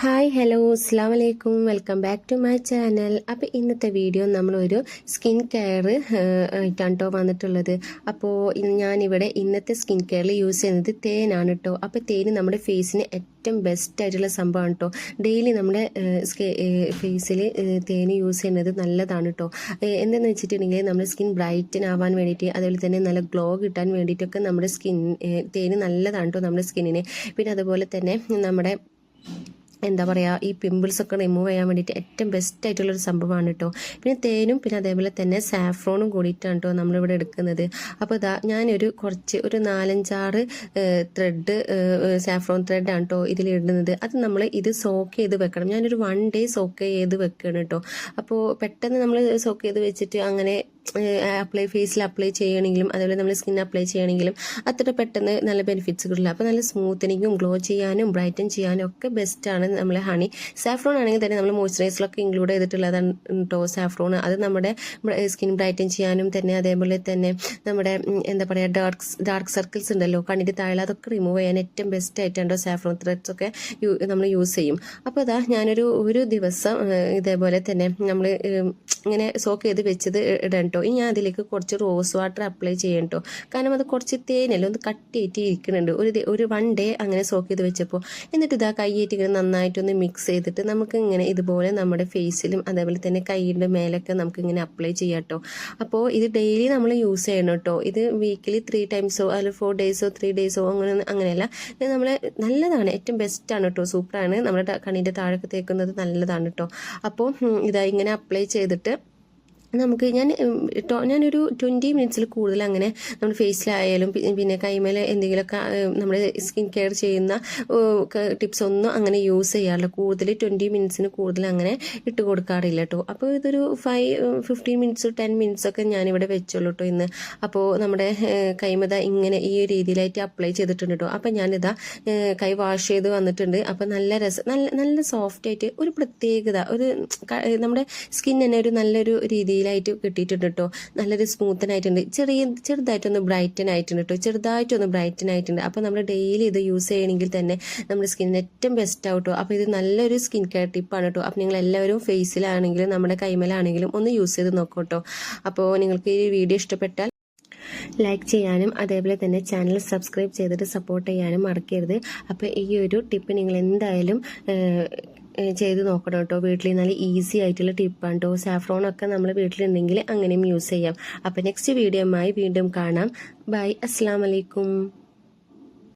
Hi hello അസ്സാം വലൈക്കും welcome back to my channel. അപ്പോൾ ഇന്നത്തെ വീഡിയോ നമ്മളൊരു സ്കിൻ കെയർ ആയിട്ടാണ് കേട്ടോ വന്നിട്ടുള്ളത്. അപ്പോൾ ഞാനിവിടെ ഇന്നത്തെ സ്കിൻ കെയറിൽ യൂസ് ചെയ്യുന്നത് തേനാണ് കേട്ടോ. അപ്പോൾ തേന് നമ്മുടെ ഫേസിന് ഏറ്റവും ബെസ്റ്റ് ആയിട്ടുള്ള സംഭവമാണ് കേട്ടോ. ഡെയിലി നമ്മുടെ ഫേസിൽ തേന് യൂസ് ചെയ്യുന്നത് നല്ലതാണ് കേട്ടോ. എന്താണെന്ന് വെച്ചിട്ടുണ്ടെങ്കിൽ നമ്മുടെ സ്കിൻ ബ്രൈറ്റൻ ആവാൻ വേണ്ടിയിട്ട്, അതുപോലെ തന്നെ നല്ല ഗ്ലോ കിട്ടാൻ വേണ്ടിയിട്ടൊക്കെ നമ്മുടെ തേന് നല്ലതാണ് കേട്ടോ നമ്മുടെ സ്കിന്നിന്. പിന്നെ അതുപോലെ തന്നെ നമ്മുടെ എന്താ പറയുക, ഈ പിമ്പിൾസൊക്കെ റിമൂവ് ചെയ്യാൻ വേണ്ടിയിട്ട് ഏറ്റവും ബെസ്റ്റ് ആയിട്ടുള്ളൊരു സംഭവമാണ് കേട്ടോ. പിന്നെ തേനും പിന്നെ അതേപോലെ തന്നെ സാഫ്രോണും കൂടിയിട്ടാണ് കേട്ടോ നമ്മളിവിടെ എടുക്കുന്നത്. അപ്പോൾ ഇതാ ഞാനൊരു ഒരു 4-5 ത്രെഡ് സാഫ്രോൺ ത്രെഡാണ് കേട്ടോ ഇതിലിടുന്നത്. അത് നമ്മൾ ഇത് സോക്ക് ചെയ്ത് വെക്കണം. ഞാനൊരു 1 day സോക്ക് ചെയ്ത് വെക്കണം കേട്ടോ. അപ്പോൾ പെട്ടെന്ന് നമ്മൾ സോക്ക് ചെയ്ത് വെച്ചിട്ട് അങ്ങനെ ഫേസിൽ അപ്ലൈ ചെയ്യണമെങ്കിലും അതുപോലെ നമ്മൾ സ്കിൻ അപ്ലൈ ചെയ്യണമെങ്കിലും അത്ര പെട്ടെന്ന് നല്ല ബെനിഫിറ്റ്സ് കിട്ടില്ല. അപ്പോൾ നല്ല സ്മൂത്തനിങ്ങും ഗ്ലോ ചെയ്യാനും ബ്രൈറ്റൻ ചെയ്യാനും ഒക്കെ ബെസ്റ്റാണ് നമ്മളെ ഹണി. സാഫ്രോൺ ആണെങ്കിൽ തന്നെ നമ്മൾ മോയ്സ്ചറൈസറിലൊക്കെ ഇൻക്ലൂഡ് ചെയ്തിട്ടുള്ളതാണ് കേട്ടോ സാഫ്രോൺ. അത് നമ്മുടെ സ്കിൻ ബ്രൈറ്റൻ ചെയ്യാനും തന്നെ അതേപോലെ തന്നെ നമ്മുടെ എന്താ പറയുക ഡാർക്ക് സർക്കിൾസ് ഉണ്ടല്ലോ കണ്ണിൻ്റെ താഴെ, അതൊക്കെ റിമൂവ് ചെയ്യാൻ ഏറ്റവും ബെസ്റ്റ് ആയിട്ടാണോ സാഫ്രോൺ ത്രെഡ്സ് ഒക്കെ നമ്മൾ യൂസ് ചെയ്യും. അപ്പോൾ അതാ ഞാനൊരു ദിവസം ഇതേപോലെ തന്നെ നമ്മൾ ഇങ്ങനെ സോക്ക് ചെയ്ത് വെച്ചത് ഇടാൻ കേട്ടോ. ഇനി ഞാൻ അതിലേക്ക് കുറച്ച് റോസ് വാട്ടർ അപ്ലൈ ചെയ്യണം കേട്ടോ. കാരണം അത് കുറച്ച് തേനല്ലോ ഒന്ന് കട്ടിയായിട്ട് ഇരിക്കുന്നുണ്ട്. ഒരു 1 day അങ്ങനെ സോക്ക് ചെയ്ത് വെച്ചപ്പോൾ എന്നിട്ട് ഇതാ കൈയായിട്ട് ഇങ്ങനെ നന്നായിട്ടൊന്ന് മിക്സ് ചെയ്തിട്ട് നമുക്ക് ഇങ്ങനെ ഇതുപോലെ നമ്മുടെ ഫേസിലും അതേപോലെ തന്നെ കൈയിൻ്റെ മേലൊക്കെ നമുക്ക് ഇങ്ങനെ അപ്ലൈ ചെയ്യാം കേട്ടോ. അപ്പോൾ ഇത് ഡെയിലി നമ്മൾ യൂസ് ചെയ്യണം കേട്ടോ. ഇത് വീക്കിലി 3 times അല്ലെങ്കിൽ 4 days 3 days അങ്ങനെയല്ല. ഇത് നമ്മൾ നല്ലതാണ്, ഏറ്റവും ബെസ്റ്റാണ് കേട്ടോ, സൂപ്പറാണ്. നമ്മുടെ കണ്ണിൻ്റെ താഴൊക്കെ തേക്കുന്നത് നല്ലതാണ് കേട്ടോ. അപ്പോൾ ഇതാ ഇങ്ങനെ അപ്ലൈ ചെയ്തിട്ട് നമുക്ക് ഞാനൊരു 20 minutes കൂടുതൽ അങ്ങനെ നമ്മുടെ ഫേസിലായാലും പിന്നെ കൈമേൽ എന്തെങ്കിലുമൊക്കെ നമ്മുടെ സ്കിൻ കെയർ ചെയ്യുന്ന ടിപ്സ് ഒന്നും അങ്ങനെ യൂസ് ചെയ്യാറില്ല. കൂടുതൽ 20 minutes കൂടുതൽ അങ്ങനെ ഇട്ട് കൊടുക്കാറില്ല കേട്ടോ. അപ്പോൾ ഇതൊരു 15 minutes 10 minutes ഒക്കെ ഞാനിവിടെ വെച്ചോളൂ കേട്ടോ ഇന്ന്. അപ്പോൾ നമ്മുടെ കൈമത ഇങ്ങനെ ഈ രീതിയിലായിട്ട് അപ്ലൈ ചെയ്തിട്ടുണ്ട് കേട്ടോ. അപ്പോൾ ഞാനിതാ കൈ വാഷ് ചെയ്ത് വന്നിട്ടുണ്ട്. അപ്പോൾ നല്ല സോഫ്റ്റ് ആയിട്ട് ഒരു പ്രത്യേകത, നമ്മുടെ സ്കിൻ തന്നെ ഒരു നല്ലൊരു രീതിയിലായിട്ട് കിട്ടിയിട്ടുണ്ട് കേട്ടോ. നല്ലൊരു സ്മൂത്തനായിട്ടുണ്ട്, ചെറുതായിട്ടൊന്ന് ബ്രൈറ്റൻ ആയിട്ടുണ്ട്. അപ്പോൾ നമ്മൾ ഡെയിലി ഇത് യൂസ് ചെയ്യണമെങ്കിൽ തന്നെ നമ്മുടെ സ്കിന്നിന് ഏറ്റവും ബെസ്റ്റ് ആവും കേട്ടോ. അപ്പോൾ ഇത് നല്ലൊരു സ്കിൻ കെയർ ടിപ്പാണ് കേട്ടോ. അപ്പോൾ നിങ്ങൾ എല്ലാവരും ഫേസിലാണെങ്കിലും നമ്മുടെ കൈമേലാണെങ്കിലും ഒന്ന് യൂസ് ചെയ്ത് നോക്കൂ കേട്ടോ. അപ്പോൾ നിങ്ങൾക്ക് ഈ വീഡിയോ ഇഷ്ടപ്പെട്ടാൽ ലൈക്ക് ചെയ്യാനും അതേപോലെ തന്നെ ചാനൽ സബ്സ്ക്രൈബ് ചെയ്തിട്ട് സപ്പോർട്ട് ചെയ്യാനും മറക്കരുത്. അപ്പോൾ ഈ ഒരു ടിപ്പ് നിങ്ങൾ എന്തായാലും ചെയ്ത് നോക്കണം കേട്ടോ. വീട്ടിൽ നല്ല ഈസി ആയിട്ടുള്ള ടിപ്പാണ് കേട്ടോ. സാഫ്രോണൊക്കെ നമ്മൾ വീട്ടിലുണ്ടെങ്കിൽ അങ്ങനെയും യൂസ് ചെയ്യാം. അപ്പോൾ നെക്സ്റ്റ് വീഡിയോയുമായി വീണ്ടും കാണാം. ബൈ, അസ്സലാമു അലൈക്കും.